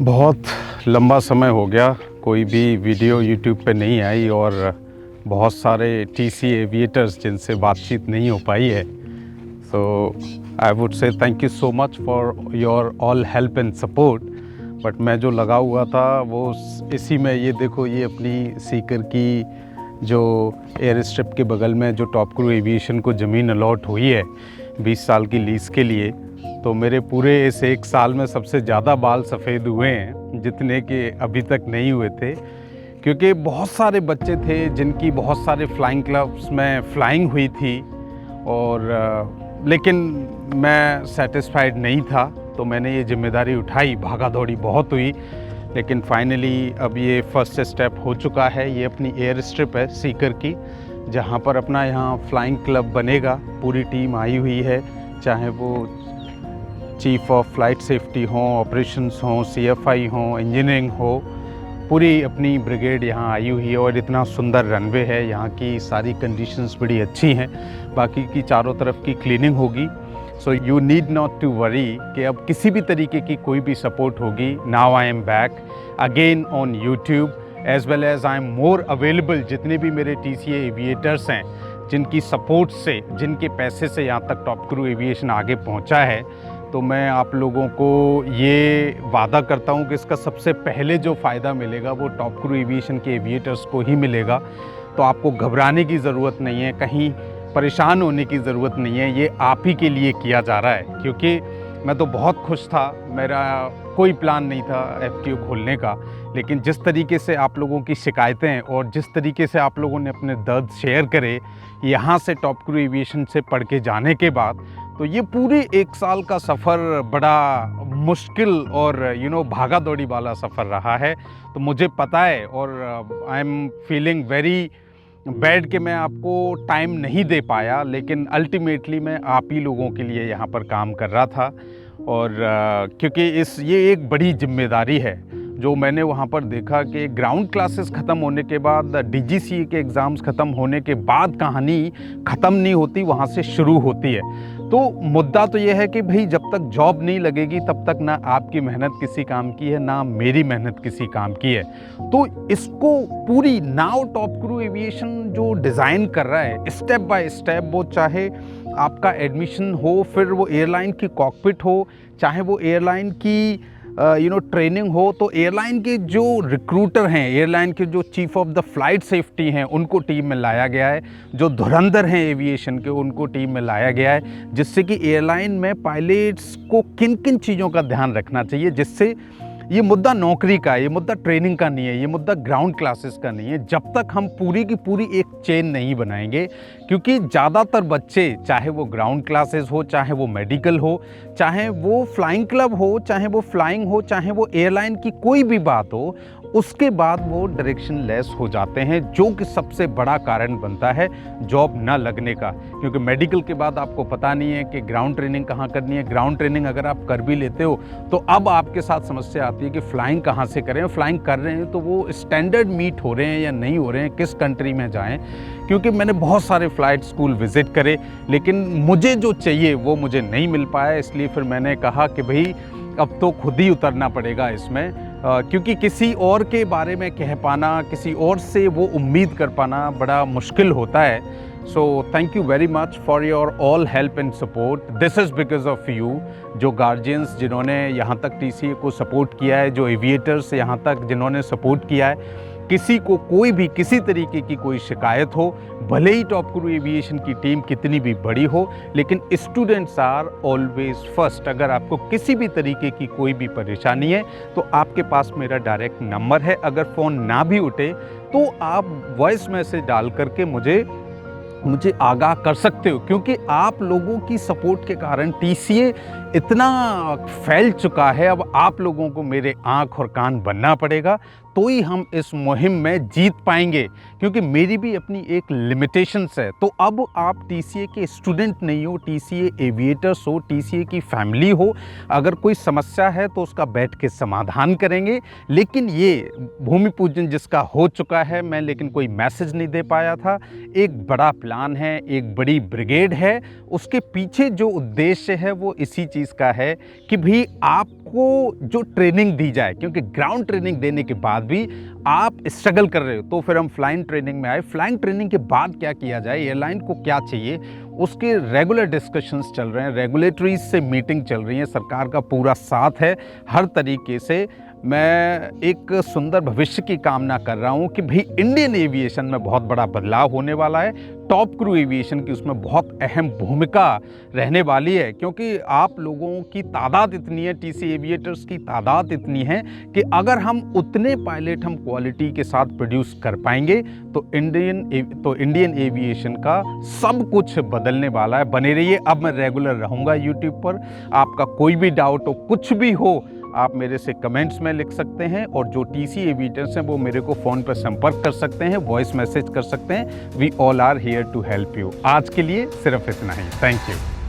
बहुत लंबा समय हो गया, कोई भी वीडियो यूट्यूब पे नहीं आई और बहुत सारे टीसी एविएटर्स जिनसे बातचीत नहीं हो पाई है। So I would say thank you so much for your all help and support. But मैं जो लगा हुआ था वो इसी में, ये देखो, ये अपनी सीकर की जो एयर स्ट्रिप के बगल में जो टॉप क्रू एविएशन को ज़मीन अलॉट हुई है 20 साल की लीज़ के लिए, तो मेरे पूरे इस 1 साल में सबसे ज़्यादा बाल सफ़ेद हुए हैं जितने कि अभी तक नहीं हुए थे। क्योंकि बहुत सारे बच्चे थे जिनकी बहुत सारे फ्लाइंग क्लब्स में फ्लाइंग हुई थी और लेकिन मैं सेटिस्फाइड नहीं था, तो मैंने ये जिम्मेदारी उठाई। भागा दौड़ी बहुत हुई, लेकिन फाइनली अब ये फर्स्ट स्टेप हो चुका है। ये अपनी एयर स्ट्रिप है सीकर की, जहाँ पर अपना यहाँ फ्लाइंग क्लब बनेगा। पूरी टीम आई हुई है, चाहे वो चीफ ऑफ फ्लाइट सेफ्टी हो, ऑपरेशंस हो, सीएफआई हो, इंजीनियरिंग हो, पूरी अपनी ब्रिगेड यहाँ आई हुई है। और इतना सुंदर रनवे है, यहाँ की सारी कंडीशंस बड़ी अच्छी हैं। बाकी की चारों तरफ की क्लीनिंग होगी। So you need not to worry कि अब किसी भी तरीके की कोई भी सपोर्ट होगी। Now I am back again on YouTube as well as I am more available. जितने भी मेरे टीसीए एविएटर्स हैं, जिनकी सपोर्ट से, जिनके पैसे से यहाँ तक टॉप क्रू एविएशन आगे पहुँचा है, तो मैं आप लोगों को ये वादा करता हूँ कि इसका सबसे पहले जो फ़ायदा मिलेगा वो टॉप क्रू एविएशन के एविएटर्स को ही मिलेगा। तो आपको घबराने की ज़रूरत नहीं है, कहीं परेशान होने की ज़रूरत नहीं है। ये आप ही के लिए किया जा रहा है, क्योंकि मैं तो बहुत खुश था। मेरा कोई प्लान नहीं था एफटीओ खोलने का, लेकिन जिस तरीके से आप लोगों की शिकायतें और जिस तरीके से आप लोगों ने अपने दर्द शेयर करे यहाँ से टॉप क्रू एविएशन से पढ़ के जाने के बाद, तो ये पूरे 1 साल का सफ़र बड़ा मुश्किल और भागा दौड़ी वाला सफ़र रहा है। तो मुझे पता है और I am feeling very bad कि मैं आपको टाइम नहीं दे पाया, लेकिन अल्टीमेटली मैं आप ही लोगों के लिए यहाँ पर काम कर रहा था। और क्योंकि ये एक बड़ी जिम्मेदारी है। जो मैंने वहाँ पर देखा कि ग्राउंड क्लासेस ख़त्म होने के बाद, डीजीसी के एग्ज़ाम्स ख़त्म होने के बाद कहानी ख़त्म नहीं होती, वहाँ से शुरू होती है। तो मुद्दा तो ये है कि भाई जब तक जॉब नहीं लगेगी तब तक ना आपकी मेहनत किसी काम की है, ना मेरी मेहनत किसी काम की है। तो इसको पूरी नाउ टॉप क्रू एविएशन जो डिज़ाइन कर रहा है स्टेप बाय स्टेप, वो चाहे आपका एडमिशन हो, फिर वो एयरलाइन की कॉकपिट हो, चाहे वो एयरलाइन की ट्रेनिंग हो, तो एयरलाइन के जो रिक्रूटर हैं, एयरलाइन के जो chief of the flight safety हैं, उनको टीम में लाया गया है। जो धुरंधर हैं एविएशन के, उनको टीम में लाया गया है, जिससे कि एयरलाइन में पायलट्स को किन किन चीज़ों का ध्यान रखना चाहिए, जिससे ये मुद्दा नौकरी का, ये मुद्दा ट्रेनिंग का नहीं है, ये मुद्दा ग्राउंड क्लासेस का नहीं है। जब तक हम पूरी की पूरी एक चेन नहीं बनाएंगे, क्योंकि ज़्यादातर बच्चे, चाहे वो ग्राउंड क्लासेस हो, चाहे वो मेडिकल हो, चाहे वो फ्लाइंग क्लब हो, चाहे वो फ्लाइंग हो, चाहे वो एयरलाइन की कोई भी बात हो, उसके बाद वो डायरेक्शन लेस हो जाते हैं, जो कि सबसे बड़ा कारण बनता है जॉब ना लगने का। क्योंकि मेडिकल के बाद आपको पता नहीं है कि ग्राउंड ट्रेनिंग कहाँ करनी है। ग्राउंड ट्रेनिंग अगर आप कर भी लेते हो तो अब आपके साथ समस्या आती है कि फ़्लाइंग कहाँ से करें। फ़्लाइंग कर रहे हैं तो वो स्टैंडर्ड मीट हो रहे हैं या नहीं हो रहे हैं, किस कंट्री में जाएँ। क्योंकि मैंने बहुत सारे फ़्लाइट स्कूल विज़िट करे, लेकिन मुझे जो चाहिए वो मुझे नहीं मिल पाया। इसलिए फिर मैंने कहा कि भाई अब तो खुद ही उतरना पड़ेगा इसमें, क्योंकि किसी और के बारे में कह पाना, किसी और से वो उम्मीद कर पाना बड़ा मुश्किल होता है। So thank you very much for your all help and support. This is because of you, जो गार्जियंस जिन्होंने यहाँ तक टीसीए को सपोर्ट किया है, जो एविएटर्स यहाँ तक जिन्होंने सपोर्ट किया है। किसी को कोई भी किसी तरीके की कोई शिकायत हो, भले ही टॉप क्रू एविएशन की टीम कितनी भी बड़ी हो, लेकिन स्टूडेंट्स आर ऑलवेज फर्स्ट। अगर आपको किसी भी तरीके की कोई भी परेशानी है तो आपके पास मेरा डायरेक्ट नंबर है। अगर फ़ोन ना भी उठे तो आप वॉइस मैसेज डाल करके मुझे आगाह कर सकते हो, क्योंकि आप लोगों की सपोर्ट के कारण टीसीए इतना फैल चुका है। अब आप लोगों को मेरे आँख और कान बनना पड़ेगा, तो ही हम इस मुहिम में जीत पाएंगे, क्योंकि मेरी भी अपनी एक लिमिटेशंस है। तो अब आप टीसीए के स्टूडेंट नहीं हो, टीसीए एविएटर्स हो, टीसीए की फैमिली हो। अगर कोई समस्या है तो उसका बैठ के समाधान करेंगे। लेकिन ये भूमि पूजन जिसका हो चुका है, मैं लेकिन कोई मैसेज नहीं दे पाया था। एक बड़ा प्लान है, एक बड़ी ब्रिगेड है, उसके पीछे जो उद्देश्य है वो इसी चीज़ चीज़ का है कि भी आपको जो ट्रेनिंग दी जाए, क्योंकि ग्राउंड ट्रेनिंग देने के बाद भी आप स्ट्रगल कर रहे हो, तो फिर हम फ्लाइंग ट्रेनिंग में आए। फ्लाइंग ट्रेनिंग के बाद क्या किया जाए, एयरलाइन को क्या चाहिए, उसके रेगुलर डिस्कशंस चल रहे हैं, रेगुलेटरीज से मीटिंग चल रही है, सरकार का पूरा साथ है हर तरीके से। मैं एक सुंदर भविष्य की कामना कर रहा हूँ कि भाई इंडियन एविएशन में बहुत बड़ा बदलाव होने वाला है। टॉप क्रू एविएशन की उसमें बहुत अहम भूमिका रहने वाली है, क्योंकि आप लोगों की तादाद इतनी है, टीसी एविएटर्स की तादाद इतनी है कि अगर हम उतने पायलट हम क्वालिटी के साथ प्रोड्यूस कर पाएंगे तो इंडियन एविएशन का सब कुछ बदलने वाला है। बने रहिए। अब मैं रेगुलर रहूँगा यूट्यूब पर। आपका कोई भी डाउट हो, कुछ भी हो, आप मेरे से कमेंट्स में लिख सकते हैं, और जो टीसी एविएटर्स हैं वो मेरे को फ़ोन पर संपर्क कर सकते हैं, वॉइस मैसेज कर सकते हैं। We all are here to help you. आज के लिए सिर्फ इतना ही। Thank you.